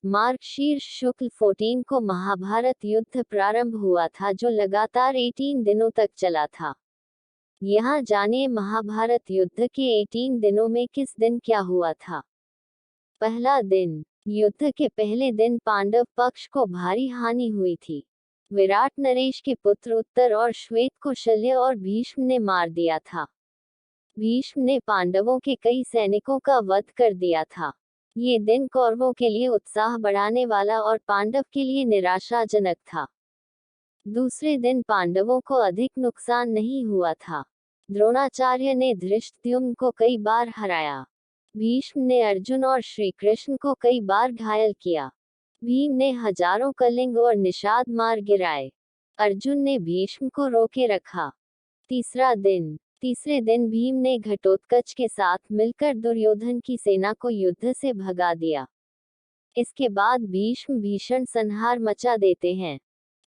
मार्गशीर्ष शुक्ल 14 को महाभारत युद्ध प्रारंभ हुआ था जो लगातार 18 दिनों तक चला था। यहाँ जानिए महाभारत युद्ध के 18 दिनों में किस दिन क्या हुआ था। पहला दिन। युद्ध के पहले दिन पांडव पक्ष को भारी हानि हुई थी। विराट नरेश के पुत्र उत्तर और श्वेत को शल्य और भीष्म ने मार दिया था। भीष्म ने पांडवों के कई सैनिकों का वध कर दिया था। ये दिन कौरवों के लिए उत्साह बढ़ाने वाला और पांडव के लिए निराशाजनक था। दूसरे दिन पांडवों को अधिक नुकसान नहीं हुआ था। द्रोणाचार्य ने धृष्टद्युम्न को कई बार हराया। भीष्म ने अर्जुन और श्री कृष्ण को कई बार घायल किया। भीम ने हजारों कलिंग और निषाद मार गिराए। अर्जुन ने भीष्म को रोके रखा। तीसरा दिन। तीसरे दिन भीम ने घटोत्कच के साथ मिलकर दुर्योधन की सेना को युद्ध से भगा दिया। इसके बाद भीष्म भीषण संहार मचा देते हैं।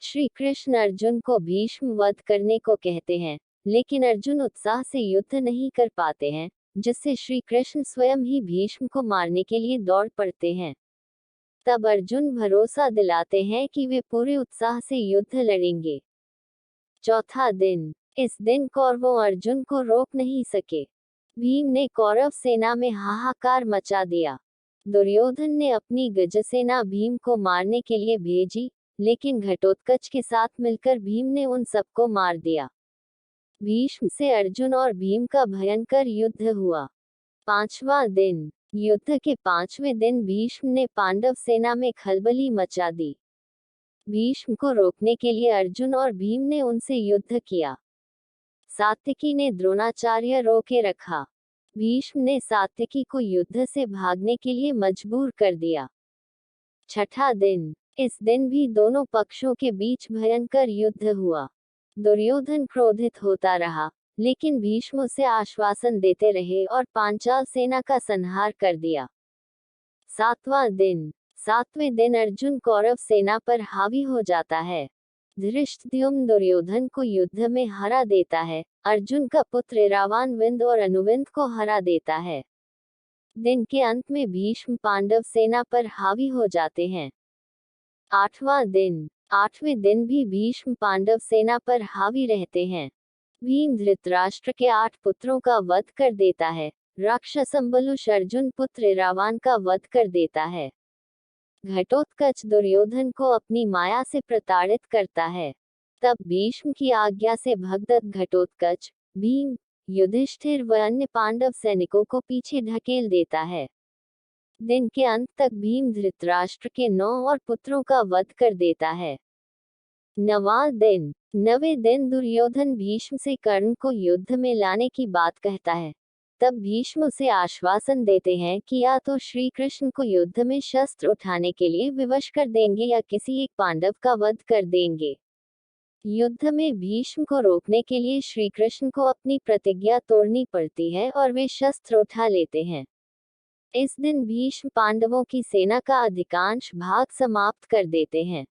श्री कृष्ण अर्जुन को भीष्म वध करने को कहते हैं, लेकिन अर्जुन उत्साह से युद्ध नहीं कर पाते हैं, जिससे श्री कृष्ण स्वयं ही भीष्म को मारने के लिए दौड़ पड़ते हैं। तब अर्जुन भरोसा दिलाते हैं कि वे पूरे उत्साह से युद्ध लड़ेंगे। चौथा दिन। इस दिन कौरवों अर्जुन को रोक नहीं सके। भीम ने कौरव सेना में हाहाकार मचा दिया। दुर्योधन ने अपनी गजसेना भीम को मारने के लिए भेजी, लेकिन घटोत्कच के साथ मिलकर भीम ने उन सबको मार दिया। भीष्म से अर्जुन और भीम का भयंकर युद्ध हुआ। पांचवा दिन। युद्ध के पांचवें दिन भीष्म ने पांडव सेना में खलबली मचा दी। भीष्म को रोकने के लिए अर्जुन और भीम ने उनसे युद्ध किया। सात्यकी ने द्रोणाचार्य रोके रखा। भीष्म ने सात्यकी को युद्ध से भागने के लिए मजबूर कर दिया। छठा दिन। इस दिन भी दोनों पक्षों के बीच भयंकर युद्ध हुआ। दुर्योधन क्रोधित होता रहा, लेकिन भीष्म उसे आश्वासन देते रहे और पांचाल सेना का संहार कर दिया। सातवां दिन। सातवें दिन अर्जुन कौरव सेना पर हावी हो जाता है। धृष्टद्युम्न दुर्योधन को युद्ध में हरा देता है। अर्जुन का पुत्र इरावान विंद और अनुविंद को हरा देता है। दिन के अंत में भीष्म पांडव सेना पर हावी हो जाते हैं। आठवां दिन। आठवें दिन भी भीष्म पांडव सेना पर हावी रहते हैं। भीम धृतराष्ट्र के 8 पुत्रों का वध कर देता है। राक्षसंबलुष अर्जुन पुत्र इरावान का वध कर देता है। घटोत्कच दुर्योधन को अपनी माया से प्रताड़ित करता है। तब भीष्म की आज्ञा से भगदत्त घटोत्कच, भीम, युधिष्ठिर व अन्य पांडव सैनिकों को पीछे ढकेल देता है। दिन के अंत तक भीम धृतराष्ट्र के 9 और पुत्रों का वध कर देता है। नवां दिन। नवें दिन दुर्योधन भीष्म से कर्ण को युद्ध में लाने की बात कहता है। तब भीष्म उसे आश्वासन देते हैं कि या तो श्री कृष्ण को युद्ध में शस्त्र उठाने के लिए विवश कर देंगे या किसी एक पांडव का वध कर देंगे। युद्ध में भीष्म को रोकने के लिए श्री कृष्ण को अपनी प्रतिज्ञा तोड़नी पड़ती है और वे शस्त्र उठा लेते हैं। इस दिन भीष्म पांडवों की सेना का अधिकांश भाग समाप्त कर देते हैं।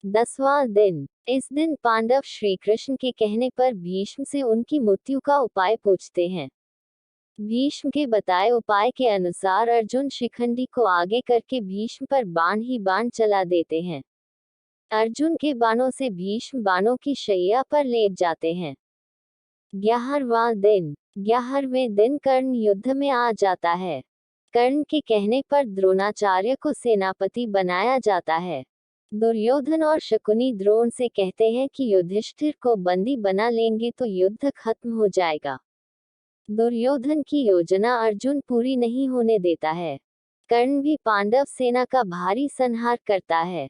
10वां दिन। इस दिन पांडव श्री कृष्ण के कहने पर भीष्म से उनकी मृत्यु का उपाय पूछते हैं। भीष्म के बताए उपाय के अनुसार अर्जुन शिखंडी को आगे करके भीष्म पर बाण ही बाण चला देते हैं। अर्जुन के बाणों से भीष्म बाणों की शैया पर लेट जाते हैं। 11वां दिन। 11वें दिन कर्ण युद्ध में आ जाता है। कर्ण के कहने पर द्रोणाचार्य को सेनापति बनाया जाता है। दुर्योधन और शकुनी द्रोण से कहते हैं कि युधिष्ठिर को बंदी बना लेंगे तो युद्ध खत्म हो जाएगा। दुर्योधन की योजना अर्जुन पूरी नहीं होने देता है। कर्ण भी पांडव सेना का भारी संहार करता है।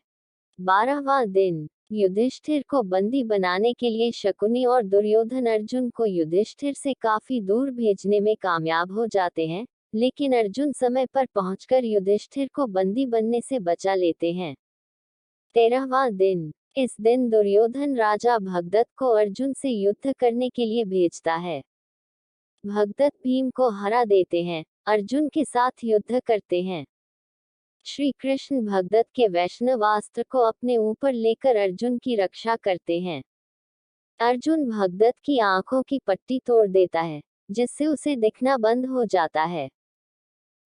12वां दिन। युधिष्ठिर को बंदी बनाने के लिए शकुनी और दुर्योधन अर्जुन को युधिष्ठिर से काफी दूर भेजने में कामयाब हो जाते हैं, लेकिन अर्जुन समय पर पहुंचकर युधिष्ठिर को बंदी बनने से बचा लेते हैं। 13वां दिन। इस दिन दुर्योधन राजा भगदत्त को अर्जुन से युद्ध करने के लिए भेजता है। भगदत्त भीम को हरा देते हैं, अर्जुन के साथ युद्ध करते हैं। श्री कृष्ण भगदत्त के वैष्णवास्त्र को अपने ऊपर लेकर अर्जुन की रक्षा करते हैं। अर्जुन भगदत्त की आंखों की पट्टी तोड़ देता है, जिससे उसे दिखना बंद हो जाता है।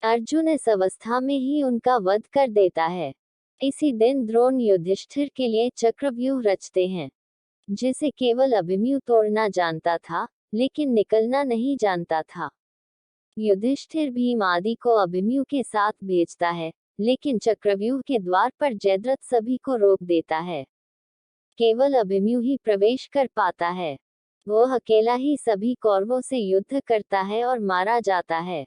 अर्जुन इस अवस्था में ही उनका वध कर देता है। इसी दिन द्रोण युधिष्ठिर के लिए चक्रव्यूह रचते हैं, जिसे केवल अभिमन्यु तोड़ना जानता था, लेकिन निकलना नहीं जानता था। युधिष्ठिर भीम आदि को अभिमन्यु के साथ भेजता है, लेकिन चक्रव्यूह के द्वार पर जयद्रथ सभी को रोक देता है। केवल अभिमन्यु ही प्रवेश कर पाता है। वह अकेला ही सभी कौरवों से युद्ध करता है और मारा जाता है।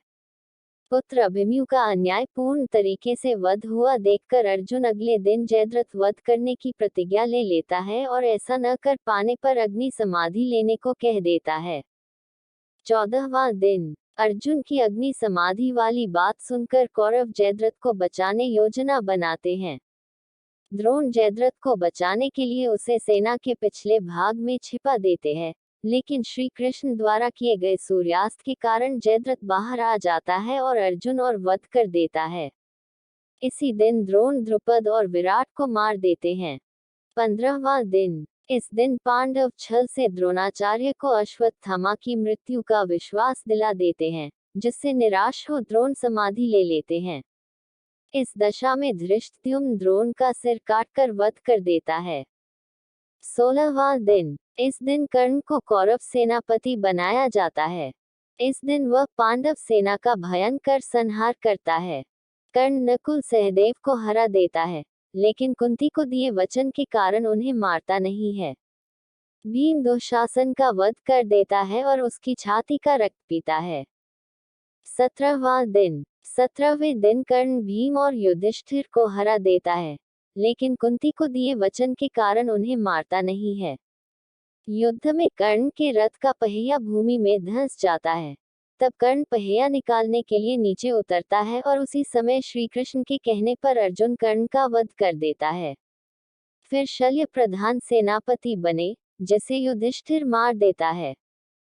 पुत्र अभिमन्यु का अन्यायपूर्ण तरीके से वध हुआ देखकर अर्जुन अगले दिन जयद्रथ वध करने की प्रतिज्ञा ले लेता है और ऐसा न कर पाने पर अग्नि समाधि लेने को कह देता है। 14वां दिन। अर्जुन की अग्नि समाधि वाली बात सुनकर कौरव जयद्रथ को बचाने योजना बनाते हैं। द्रोण जयद्रथ को बचाने के लिए उसे सेना के पिछले भाग में छिपा देते हैं, लेकिन श्री कृष्ण द्वारा किए गए सूर्यास्त के कारण जयद्रथ बाहर आ जाता है और अर्जुन और वध कर देता है। इसी दिन द्रोण द्रुपद और विराट को मार देते हैं। 15वां दिन। इस दिन पांडव छल से द्रोणाचार्य को अश्वत्थामा की मृत्यु का विश्वास दिला देते हैं, जिससे निराश हो द्रोण समाधि ले लेते हैं। इस दशा में धृष्टद्युम्न द्रोण का सिर काटकर वध कर देता है। 16वां दिन। इस दिन कर्ण को कौरव सेनापति बनाया जाता है। इस दिन वह पांडव सेना का भयंकर संहार करता है। कर्ण नकुल सहदेव को हरा देता है, लेकिन कुंती को दिए वचन के कारण उन्हें मारता नहीं है। भीम दुशासन का वध कर देता है और उसकी छाती का रक्त पीता है। 17वां दिन। 17वें दिन कर्ण भीम और युधिष्ठिर को हरा देता है, लेकिन कुंती को दिए वचन के कारण उन्हें मारता नहीं है। युद्ध में कर्ण के रथ का पहिया भूमि में धंस जाता है। तब कर्ण पहिया निकालने के लिए नीचे उतरता है और उसी समय श्री कृष्ण के कहने पर अर्जुन कर्ण का वध कर देता है। फिर शल्य प्रधान सेनापति बने, जिसे युधिष्ठिर मार देता है।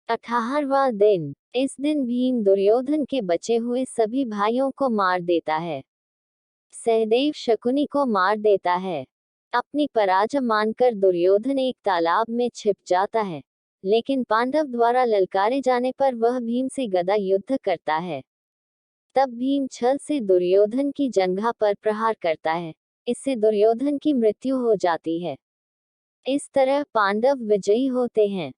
18वां दिन। इस दिन भीम दुर्योधन के बचे हुए सभी भाइयों को मार देता है। सहदेव शकुनी को मार देता है। अपनी पराजय मानकर दुर्योधन एक तालाब में छिप जाता है, लेकिन पांडव द्वारा ललकारे जाने पर वह भीम से गदा युद्ध करता है। तब भीम छल से दुर्योधन की जंघा पर प्रहार करता है, इससे दुर्योधन की मृत्यु हो जाती है। इस तरह पांडव विजयी होते हैं।